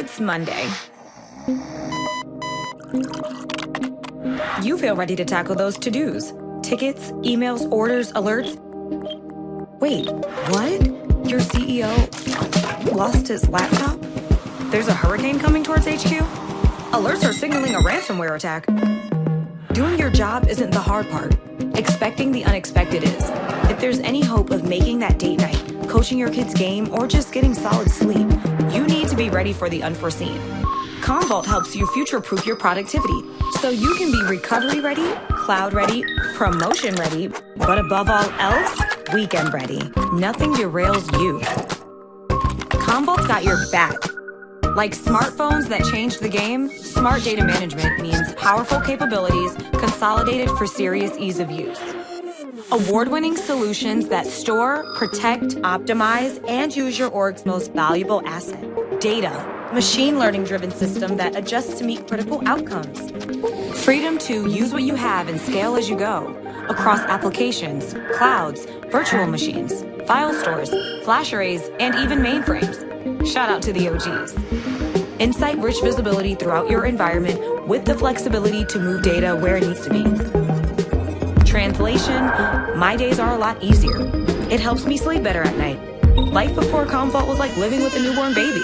It's Monday. You feel ready to tackle those to-dos. Tickets, emails, orders, alerts. Wait, what? Your CEO lost his laptop? There's a hurricane coming towards HQ? Alerts are signaling a ransomware attack. Doing your job isn't the hard part. Expecting the unexpected is. If there's any hope of making that date night, coaching your kids' game, or just getting solid sleep, you need to be ready for the unforeseen. Commvault helps you future-proof your productivity so you can be recovery ready, cloud ready, promotion ready, but above all else, weekend ready. Nothing derails you. Commvault's got your back. Like smartphones that changed the game, smart data management means powerful capabilities consolidated for serious ease of use. Award-winning solutions that store, protect, optimize, and use your org's most valuable asset, data. Machine learning-driven system that adjusts to meet critical outcomes. Freedom to use what you have and scale as you go across applications, clouds, virtual machines, file stores, flash arrays, and even mainframes. Shout out to the OGs. Insight-rich visibility throughout your environment with the flexibility to move data where it needs to be. Translation, my days are a lot easier. It helps me sleep better at night. Life before Commvault was like living with a newborn baby.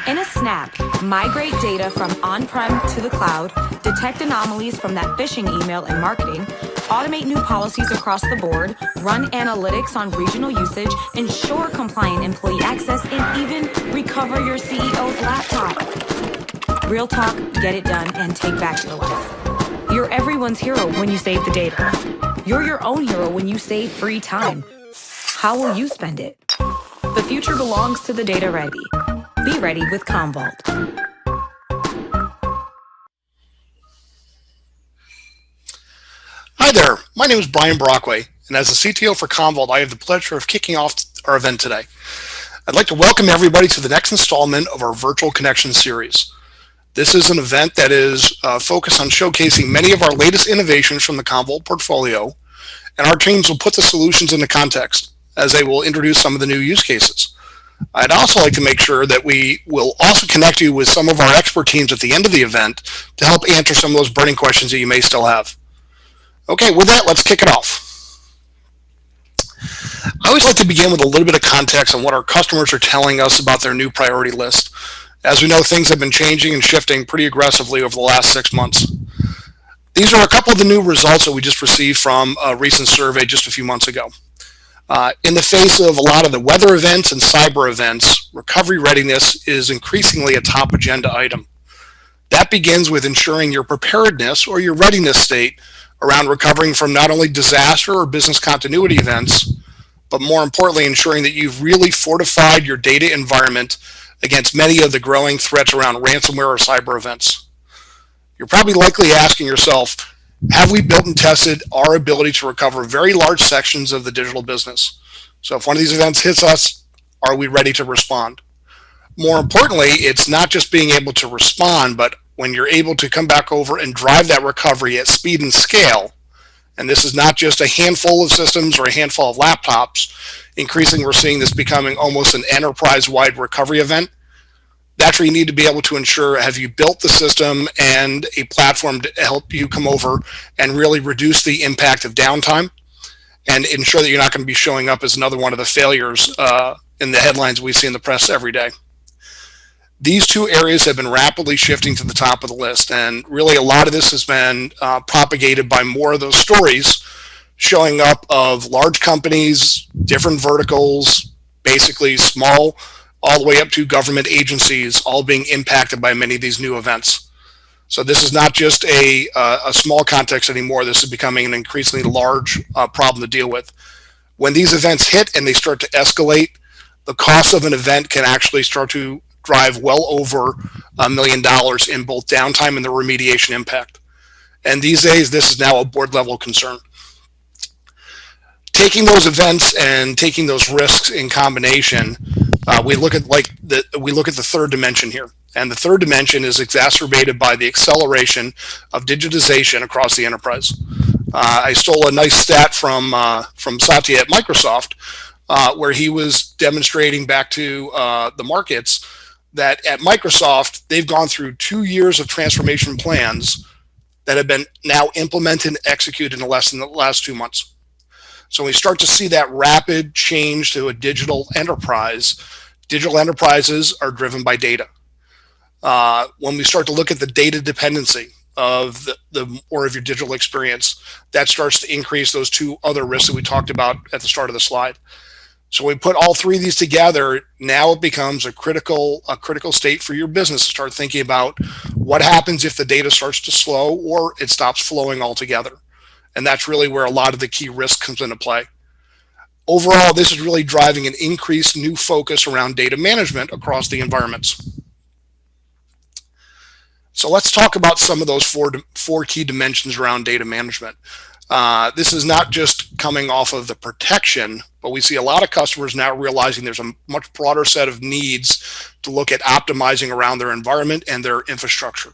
In a snap, migrate data from on-prem to the cloud, detect anomalies from that phishing email and marketing, automate new policies across the board, run analytics on regional usage, ensure compliant employee access, and even recover your CEO's laptop. Real talk, get it done, and take back your life. You're everyone's hero when you save the data. You're your own hero when you save free time. How will you spend it? The future belongs to the data ready. Be ready with Commvault. Hi there, my name is Brian Brockway, and as the CTO for Commvault, I have the pleasure of kicking off our event today. I'd like to welcome everybody to the next installment of our Virtual Connection series. This is an event that is focused on showcasing many of our latest innovations from the Commvault portfolio, and our teams will put the solutions into context as they will introduce some of the new use cases. I'd also like to make sure that we will also connect you with some of our expert teams at the end of the event to help answer some of those burning questions that you may still have. Okay, with that, let's kick it off. I always like to begin with a little bit of context on what our customers are telling us about their new priority list. As we know, things have been changing and shifting pretty aggressively over the last 6 months. These are a couple of the new results that we just received from a recent survey just a few months ago. In the face of a lot of the weather events and cyber events, recovery readiness is increasingly a top agenda item. That begins with ensuring your preparedness or your readiness state around recovering from not only disaster or business continuity events, but more importantly, ensuring that you've really fortified your data environment against many of the growing threats around ransomware or cyber events. You're probably likely asking yourself, have we built and tested our ability to recover very large sections of the digital business? So if one of these events hits us, are we ready to respond? More importantly, it's not just being able to respond, but when you're able to come back over and drive that recovery at speed and scale, and this is not just a handful of systems or a handful of laptops, increasingly we're seeing this becoming almost an enterprise-wide recovery event. That's where you need to be able to ensure, have you built the system and a platform to help you come over and really reduce the impact of downtime and ensure that you're not going to be showing up as another one of the failures in the headlines we see in the press every day. These two areas have been rapidly shifting to the top of the list, and really a lot of this has been propagated by more of those stories showing up of large companies, different verticals, basically small, all the way up to government agencies, all being impacted by many of these new events. So this is not just a small context anymore. This is becoming an increasingly large problem to deal with. When these events hit and they start to escalate, the cost of an event can actually start to drive well over $1 million in both downtime and the remediation impact. And these days, this is now a board level concern. Taking those events and taking those risks in combination, we look at the third dimension here, and the third dimension is exacerbated by the acceleration of digitization across the enterprise. I stole a nice stat from Satya at Microsoft, where he was demonstrating back to the markets that at Microsoft, they've gone through 2 years of transformation plans that have been now implemented and executed in less than the last 2 months. So we start to see that rapid change to a digital enterprise. Digital enterprises are driven by data. When we start to look at the data dependency of or of your digital experience, that starts to increase those two other risks that we talked about at the start of the slide. So we put all three of these together. Now it becomes a critical state for your business to start thinking about what happens if the data starts to slow or it stops flowing altogether. And that's really where a lot of the key risk comes into play. Overall, this is really driving an increased new focus around data management across the environments. So let's talk about some of those four key dimensions around data management. This is not just coming off of the protection, but we see a lot of customers now realizing there's a much broader set of needs to look at optimizing around their environment and their infrastructure.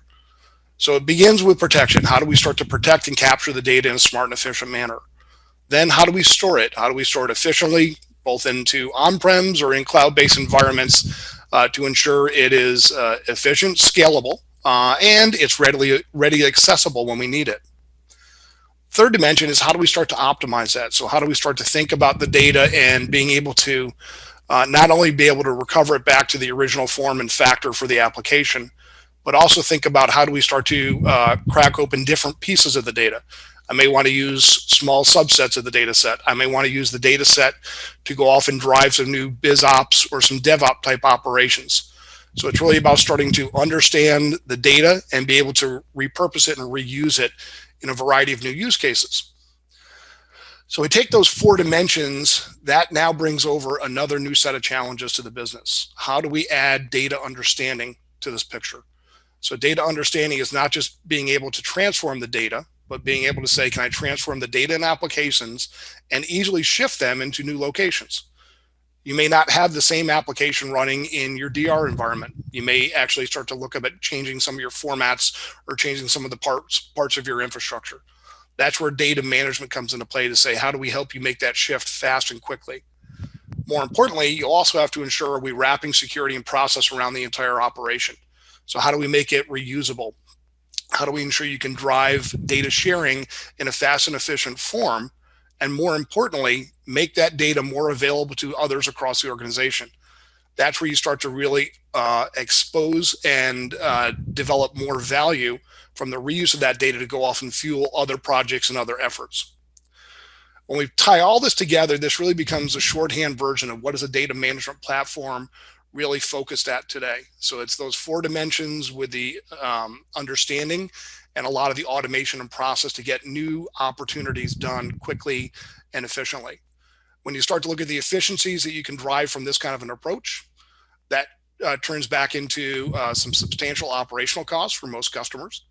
So it begins with protection. How do we start to protect and capture the data in a smart and efficient manner? Then how do we store it? How do we store it efficiently, both into on-prems or in cloud-based environments to ensure it is efficient, scalable, and it's readily accessible when we need it? Third dimension is how do we start to optimize that? So how do we start to think about the data and being able to not only be able to recover it back to the original form and factor for the application, but also think about how do we start to crack open different pieces of the data. I may want to use small subsets of the data set. I may want to use the data set to go off and drive some new biz ops or some DevOps type operations. So it's really about starting to understand the data and be able to repurpose it and reuse it in a variety of new use cases. So we take those four dimensions, that now brings over another new set of challenges to the business. How do we add data understanding to this picture? So data understanding is not just being able to transform the data, but being able to say, can I transform the data and applications and easily shift them into new locations? You may not have the same application running in your DR environment. You may actually start to look at changing some of your formats or changing some of the parts of your infrastructure. That's where data management comes into play to say, how do we help you make that shift fast and quickly? More importantly, you also have to ensure we wrapping security and process around the entire operation. So how do we make it reusable? How do we ensure you can drive data sharing in a fast and efficient form? And more importantly, make that data more available to others across the organization. That's where you start to really expose and develop more value from the reuse of that data to go off and fuel other projects and other efforts. When we tie all this together, this really becomes a shorthand version of what is a data management platform really focused at today. So it's those four dimensions with the understanding and a lot of the automation and process to get new opportunities done quickly and efficiently. When you start to look at the efficiencies that you can drive from this kind of an approach, that turns back into some substantial operational costs for most customers.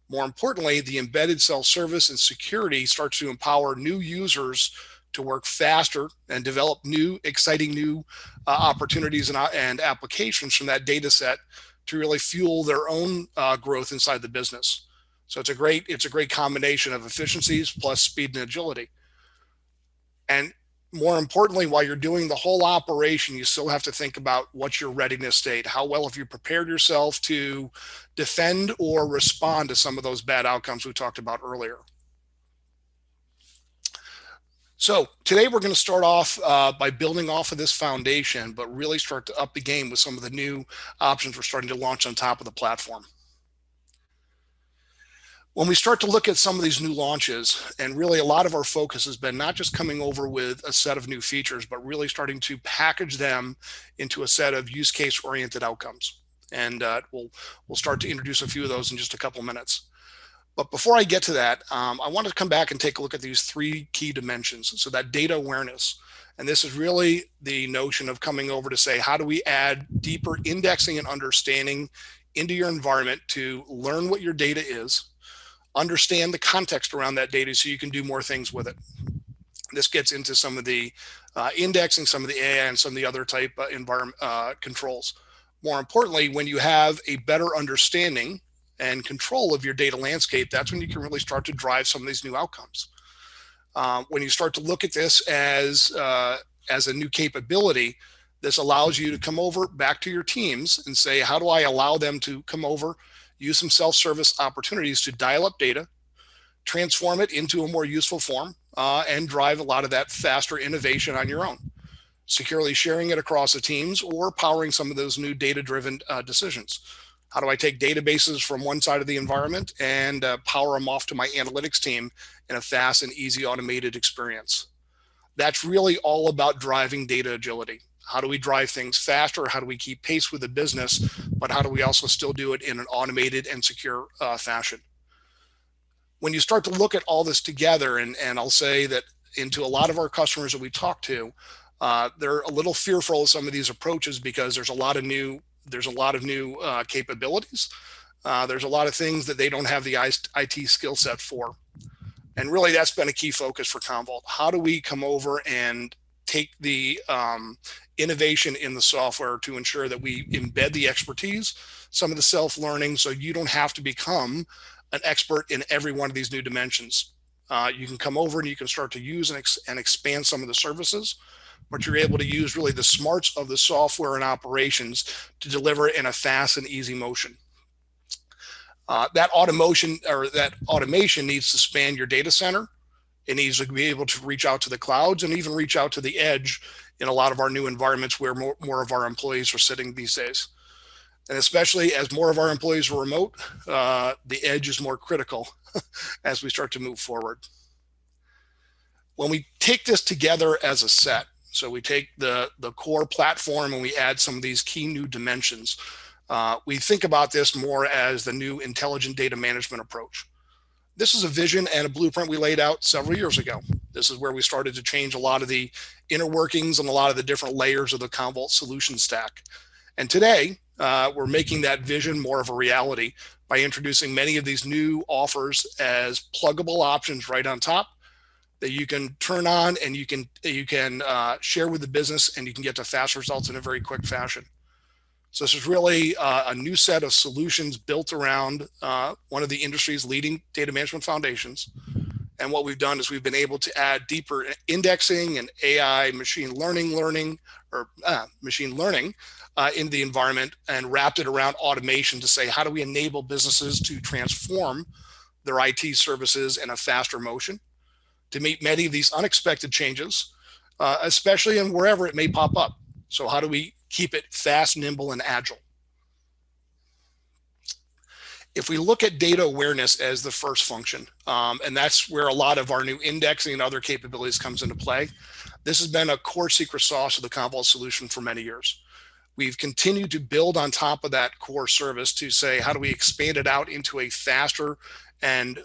More importantly, the embedded self-service and security starts to empower new users to work faster and develop new, exciting new opportunities and applications from that data set to really fuel their own growth inside the business. So it's a great combination of efficiencies plus speed and agility. And more importantly, while you're doing the whole operation, you still have to think about what's your readiness state. How well have you prepared yourself to defend or respond to some of those bad outcomes we talked about earlier? So today we're going to start off by building off of this foundation, but really start to up the game with some of the new options we're starting to launch on top of the platform. When we start to look at some of these new launches, and really a lot of our focus has been not just coming over with a set of new features, but really starting to package them into a set of use case oriented outcomes. And we'll start to introduce a few of those in just a couple minutes. But before I get to that, I want to come back and take a look at these three key dimensions. So that data awareness, and this is really the notion of coming over to say, how do we add deeper indexing and understanding into your environment to learn what your data is, understand the context around that data so you can do more things with it. This gets into some of the indexing, some of the AI, and some of the other type environment controls. More importantly, when you have a better understanding and control of your data landscape, that's when you can really start to drive some of these new outcomes. When you start to look at this as a new capability, This allows you to come over back to your teams and say, how do I allow them to come over, use some self-service opportunities to dial up data, transform it into a more useful form, and drive a lot of that faster innovation on your own, securely sharing it across the teams or powering some of those new data-driven decisions. How do I take databases from one side of the environment and power them off to my analytics team in a fast and easy automated experience? That's really all about driving data agility. How do we drive things faster? How do we keep pace with the business? But how do we also still do it in an automated and secure fashion? When you start to look at all this together, and I'll say that into a lot of our customers that we talk to, they're a little fearful of some of these approaches because there's a lot of new capabilities. There's a lot of things that they don't have the IT skill set for. And really, that's been a key focus for Commvault. How do we come over and take the innovation in the software to ensure that we embed the expertise, some of the self-learning, so you don't have to become an expert in every one of these new dimensions. You can come over and you can start to use and expand some of the services, but you're able to use really the smarts of the software and operations to deliver it in a fast and easy motion. That automation needs to span your data center. It needs to be able to reach out to the clouds and even reach out to the edge in a lot of our new environments where more of our employees are sitting these days. And especially as more of our employees are remote, the edge is more critical as we start to move forward. When we take this together as a set, so we take the core platform and we add some of these key new dimensions, we think about this more as the new intelligent data management approach. This is a vision and a blueprint we laid out several years ago. This is where we started to change a lot of the inner workings and a lot of the different layers of the Commvault solution stack. And today, we're making that vision more of a reality by introducing many of these new offers as pluggable options right on top that you can turn on and you can share with the business, and you can get to fast results in a very quick fashion. So this is really a new set of solutions built around one of the industry's leading data management foundations. And what we've done is we've been able to add deeper indexing and AI machine learning in the environment and wrapped it around automation to say, how do we enable businesses to transform their IT services in a faster motion to meet many of these unexpected changes, especially in wherever it may pop up. So how do we keep it fast, nimble, and agile? If we look at data awareness as the first function, and that's where a lot of our new indexing and other capabilities comes into play, this has been a core secret sauce of the Commvault solution for many years. We've continued to build on top of that core service to say, how do we expand it out into a faster and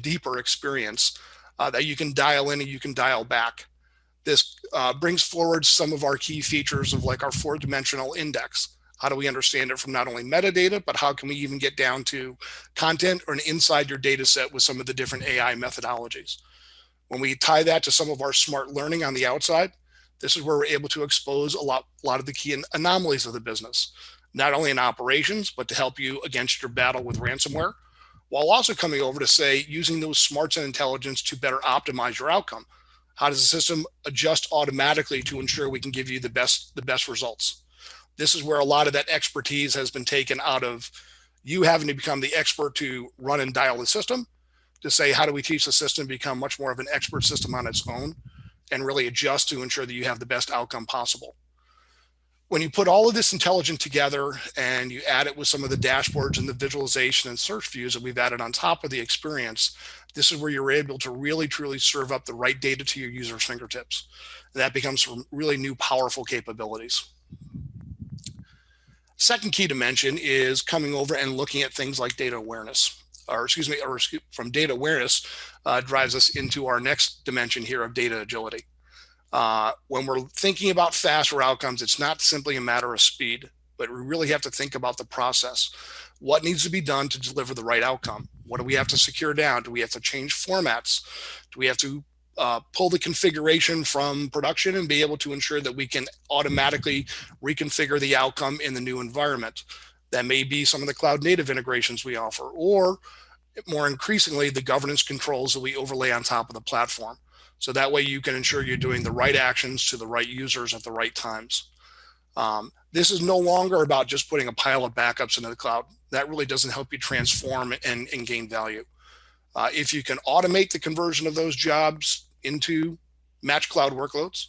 deeper experience that you can dial in and you can dial back. This brings forward some of our key features of like our 4-dimensional index. How do we understand it from not only metadata, but how can we even get down to content or inside your data set with some of the different AI methodologies? When we tie that to some of our smart learning on the outside, this is where we're able to expose a lot of the key anomalies of the business, not only in operations, but to help you against your battle with ransomware, while also coming over to say, using those smarts and intelligence to better optimize your outcome. How does the system adjust automatically to ensure we can give you the best results? This is where a lot of that expertise has been taken out of you having to become the expert to run and dial the system, to say, how do we teach the system to become much more of an expert system on its own and really adjust to ensure that you have the best outcome possible. When you put all of this intelligence together and you add it with some of the dashboards and the visualization and search views that we've added on top of the experience, this is where you're able to really, truly serve up the right data to your users' fingertips. And that becomes some really new, powerful capabilities. Second key dimension is coming over and looking at things like data awareness. From data awareness drives us into our next dimension here of data agility. When we're thinking about faster outcomes, it's not simply a matter of speed, but we really have to think about the process. What needs to be done to deliver the right outcome? What do we have to secure down? Do we have to change formats? Do we have to pull the configuration from production and be able to ensure that we can automatically reconfigure the outcome in the new environment? That may be some of the cloud native integrations we offer, or more increasingly, the governance controls that we overlay on top of the platform. So that way you can ensure you're doing the right actions to the right users at the right times. This is no longer about just putting a pile of backups into the cloud. That really doesn't help you transform and gain value. If you can automate the conversion of those jobs into match cloud workloads,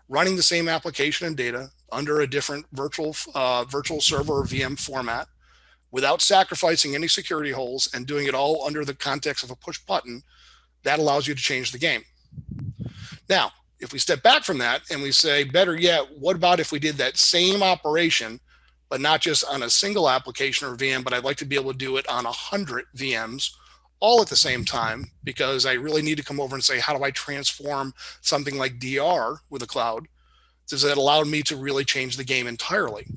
running the same application and data under a different virtual server or VM format without sacrificing any security holes and doing it all under the context of a push button, that allows you to change the game. Now, if we step back from that and we say, better yet, what about if we did that same operation, but not just on a single application or VM, but I'd like to be able to do it on 100 VMs all at the same time, because I really need to come over and say, how do I transform something like DR with a cloud? Does that allow me to really change the game entirely?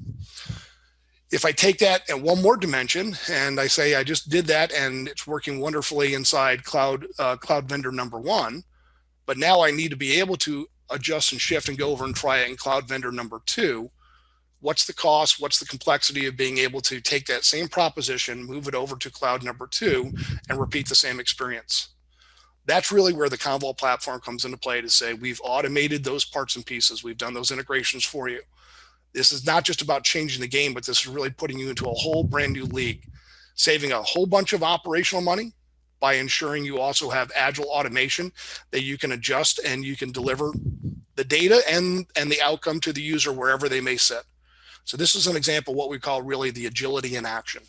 If I take that at one more dimension and I say I just did that and it's working wonderfully inside cloud vendor number one, but now I need to be able to adjust and shift and go over and try it in cloud vendor number two, what's the cost, what's the complexity of being able to take that same proposition, move it over to cloud number two, and repeat the same experience? That's really where the Commvault platform comes into play, to say we've automated those parts and pieces. We've done those integrations for you. This is not just about changing the game, but this is really putting you into a whole brand new league, saving a whole bunch of operational money by ensuring you also have agile automation that you can adjust and you can deliver the data and the outcome to the user wherever they may sit. So this is an example of what we call really the agility in action.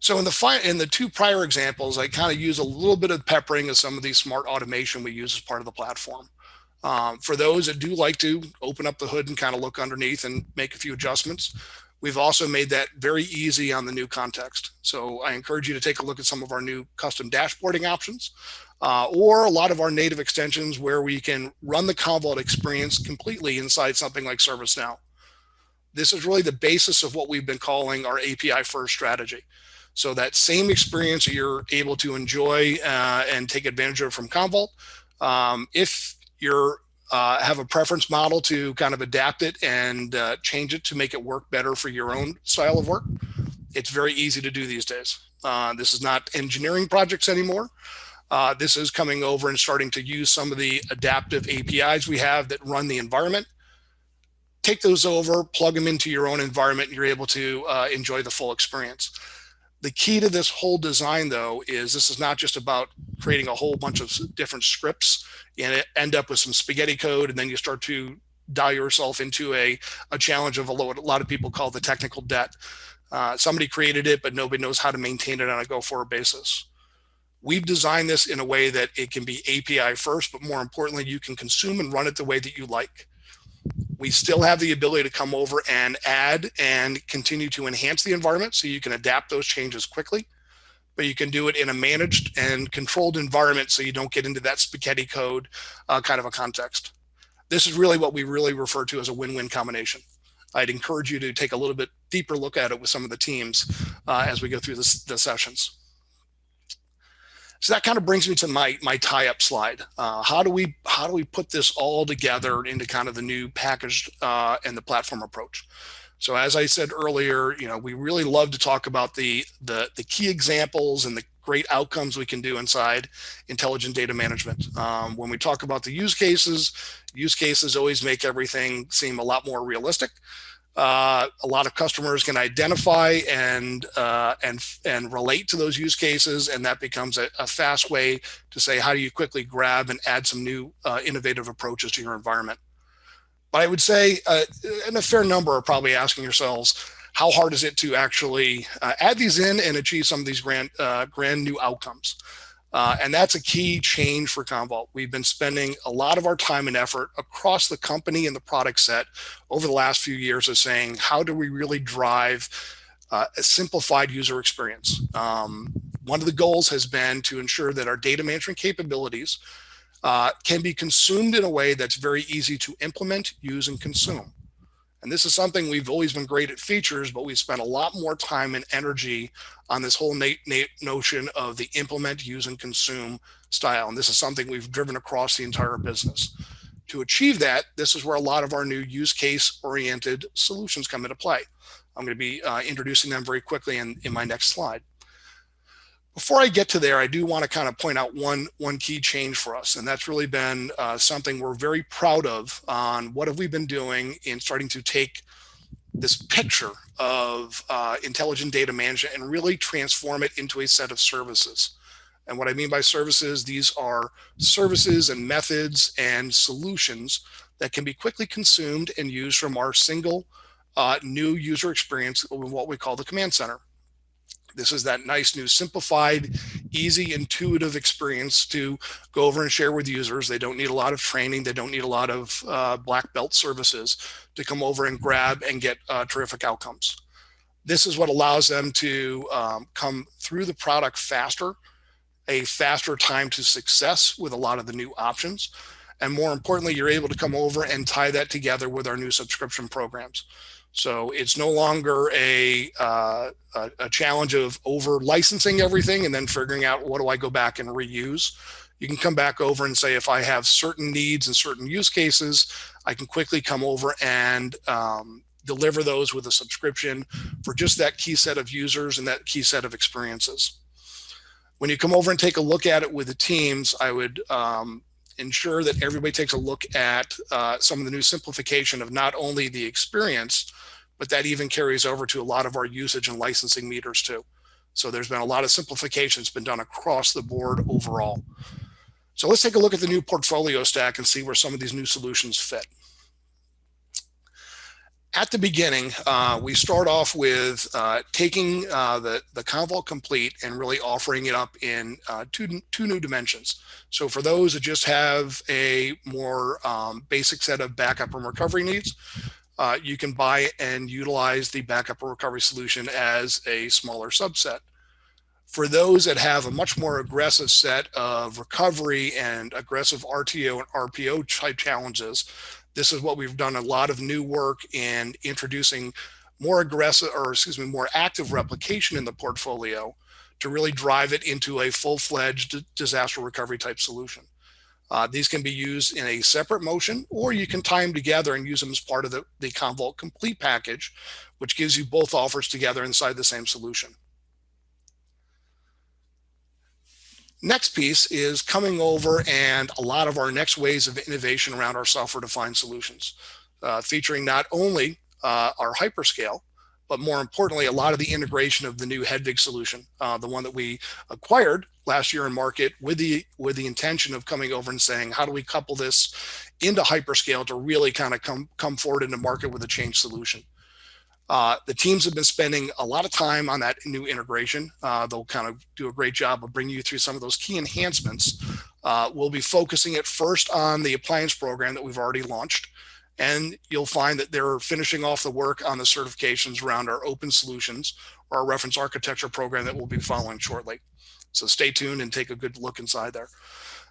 So in the two prior examples, I kind of use a little bit of peppering of some of these smart automation we use as part of the platform. For those that do like to open up the hood and kind of look underneath and make a few adjustments, we've also made that very easy on the new context. So I encourage you to take a look at some of our new custom dashboarding options, or a lot of our native extensions where we can run the Commvault experience completely inside something like ServiceNow. This is really the basis of what we've been calling our API first strategy. So that same experience that you're able to enjoy and take advantage of from Commvault, if you're have a preference model to kind of adapt it and change it to make it work better for your own style of work, it's very easy to do these days. This is not engineering projects anymore. This is coming over and starting to use some of the adaptive APIs we have that run the environment. Take those over, plug them into your own environment, and you're able to enjoy the full experience. The key to this whole design, though, is this is not just about creating a whole bunch of different scripts and end up with some spaghetti code, and then you start to dial yourself into a challenge of what a lot of people call the technical debt. Somebody created it, but nobody knows how to maintain it on a go-forward basis. We've designed this in a way that it can be API first, but more importantly, you can consume and run it the way that you like. We still have the ability to come over and add and continue to enhance the environment so you can adapt those changes quickly, but you can do it in a managed and controlled environment so you don't get into that spaghetti code kind of a context. This is really what we really refer to as a win-win combination. I'd encourage you to take a little bit deeper look at it with some of the teams as we go through the sessions. So that kind of brings me to my tie-up slide. How do we put this all together into kind of the new packaged and the platform approach? So as I said earlier, we really love to talk about the key examples and the great outcomes we can do inside intelligent data management. When we talk about the use cases always make everything seem a lot more realistic. A lot of customers can identify and relate to those use cases, and that becomes a fast way to say, how do you quickly grab and add some new innovative approaches to your environment? But I would say, and a fair number are probably asking yourselves, how hard is it to actually add these in and achieve some of these grand new outcomes? And that's a key change for Commvault. We've been spending a lot of our time and effort across the company and the product set over the last few years of saying, how do we really drive a simplified user experience? One of the goals has been to ensure that our data management capabilities can be consumed in a way that's very easy to implement, use, and consume. And this is something we've always been great at features, but we've spent a lot more time and energy on this whole notion of the implement, use, and consume style. And this is something we've driven across the entire business. To achieve that, this is where a lot of our new use case-oriented solutions come into play. I'm going to be introducing them very quickly in my next slide. Before I get to there, I do want to kind of point out one key change for us, and that's really been something we're very proud of on what have we been doing in starting to take this picture of intelligent data management and really transform it into a set of services. And what I mean by services, these are services and methods and solutions that can be quickly consumed and used from our single new user experience in what we call the command center. This is that nice new simplified, easy, intuitive experience to go over and share with users. They don't need a lot of training. They don't need a lot of black belt services to come over and grab and get terrific outcomes. This is what allows them to come through the product faster, a faster time to success with a lot of the new options. And more importantly, you're able to come over and tie that together with our new subscription programs. So it's no longer a challenge of over licensing everything and then figuring out what do I go back and reuse. You can come back over and say, if I have certain needs and certain use cases, I can quickly come over and deliver those with a subscription for just that key set of users and that key set of experiences. When you come over and take a look at it with the teams, I would ensure that everybody takes a look at some of the new simplification of not only the experience, but that even carries over to a lot of our usage and licensing meters too. So there's been a lot of simplification that's been done across the board overall. So let's take a look at the new portfolio stack and see where some of these new solutions fit. At the beginning, we start off with taking the Commvault Complete and really offering it up in two new dimensions. So for those that just have a more basic set of backup and recovery needs, you can buy and utilize the backup and recovery solution as a smaller subset. For those that have a much more aggressive set of recovery and aggressive RTO and RPO type challenges, this is what we've done a lot of new work in introducing more aggressive, or excuse me, more active replication in the portfolio to really drive it into a full-fledged disaster recovery type solution. These can be used in a separate motion, or you can tie them together and use them as part of the Commvault Complete package, which gives you both offers together inside the same solution. Next piece is coming over and a lot of our next ways of innovation around our software-defined solutions, featuring not only our hyperscale, but more importantly, a lot of the integration of the new Hedvig solution, the one that we acquired last year in market with the intention of coming over and saying, how do we couple this into hyperscale to really kind of come forward into market with a change solution? The teams have been spending a lot of time on that new integration. They'll kind of do a great job of bringing you through some of those key enhancements. We'll be focusing it first on the appliance program that we've already launched. And you'll find that they're finishing off the work on the certifications around our open solutions or our reference architecture program that we'll be following shortly. So stay tuned and take a good look inside there.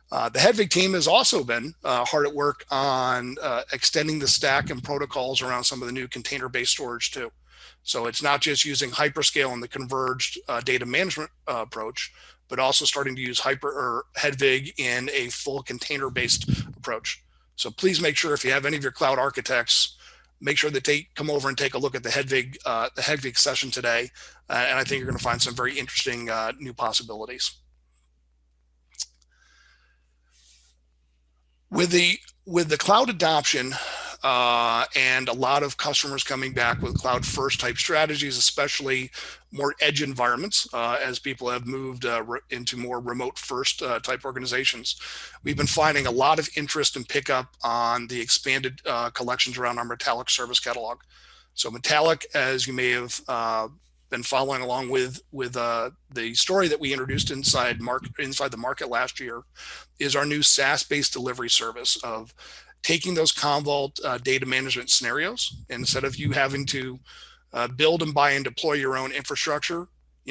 The Hedvig team has also been hard at work on extending the stack and protocols around some of the new container-based storage too. So it's not just using hyperscale and the converged data management approach, but also starting to use Hedvig in a full container-based approach. So please make sure if you have any of your cloud architects, make sure that they come over and take a look at the Hedvig session today. And I think you're going to find some very interesting new possibilities. With the cloud adoption and a lot of customers coming back with cloud first type strategies, especially more edge environments, as people have moved into more remote first type organizations, we've been finding a lot of interest and pickup on the expanded collections around our Metallic service catalog. So Metallic, as you may have been following along with the story that we introduced inside the market last year, is our new SaaS-based delivery service of taking those Commvault data management scenarios, and instead of you having to build and buy and deploy your own infrastructure,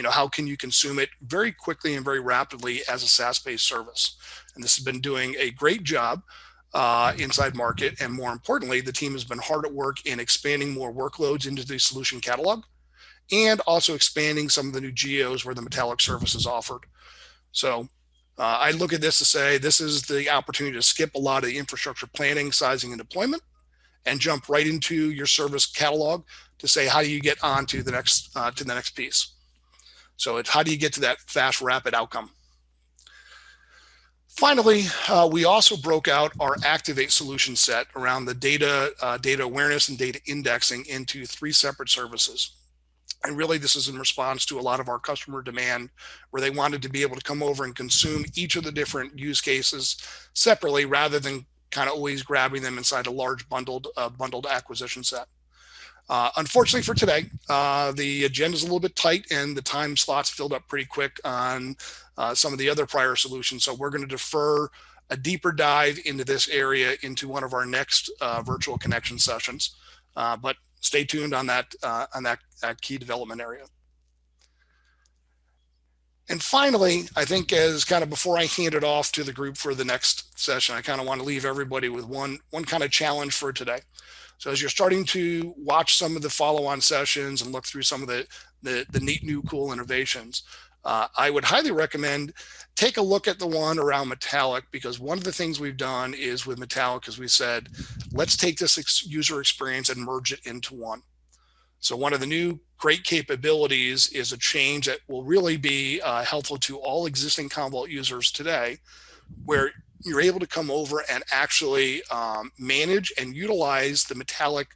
how can you consume it very quickly and very rapidly as a SaaS-based service? And this has been doing a great job inside market, and more importantly, the team has been hard at work in expanding more workloads into the solution catalog, and also expanding some of the new geos where the Metallic service is offered. So I look at this to say this is the opportunity to skip a lot of the infrastructure planning, sizing, and deployment, and jump right into your service catalog to say, how do you get on to the next piece? So it's how do you get to that fast, rapid outcome? Finally, we also broke out our Activate solution set around the data awareness and data indexing into 3 separate services. And really, this is in response to a lot of our customer demand where they wanted to be able to come over and consume each of the different use cases separately rather than kind of always grabbing them inside a large bundled acquisition set. Unfortunately for today, the agenda is a little bit tight and the time slots filled up pretty quick on some of the other prior solutions. So we're going to defer a deeper dive into this area into one of our next virtual connection sessions. But stay tuned on that key development area. And finally, I think as kind of before I hand it off to the group for the next session, I kind of want to leave everybody with one kind of challenge for today. So as you're starting to watch some of the follow-on sessions and look through some of the neat, new, cool innovations, I would highly recommend take a look at the one around Metallic, because one of the things we've done is with Metallic is we said, let's take this user experience and merge it into one. So one of the new great capabilities is a change that will really be helpful to all existing Commvault users today, where you're able to come over and actually manage and utilize the Metallic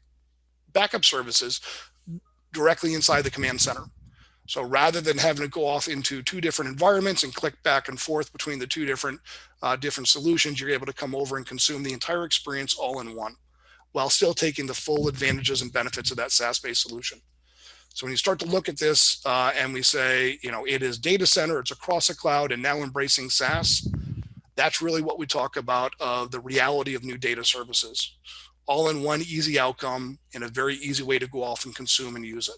backup services directly inside the command center. So rather than having to go off into 2 different environments and click back and forth between the 2 different solutions, you're able to come over and consume the entire experience all in one, while still taking the full advantages and benefits of that SaaS-based solution. So when you start to look at this and we say, it is data center, it's across the cloud, and now embracing SaaS, that's really what we talk about the reality of new data services. All in one easy outcome and a very easy way to go off and consume and use it.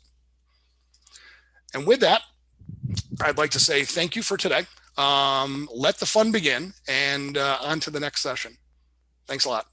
And with that, I'd like to say thank you for today. Let the fun begin, and on to the next session. Thanks a lot.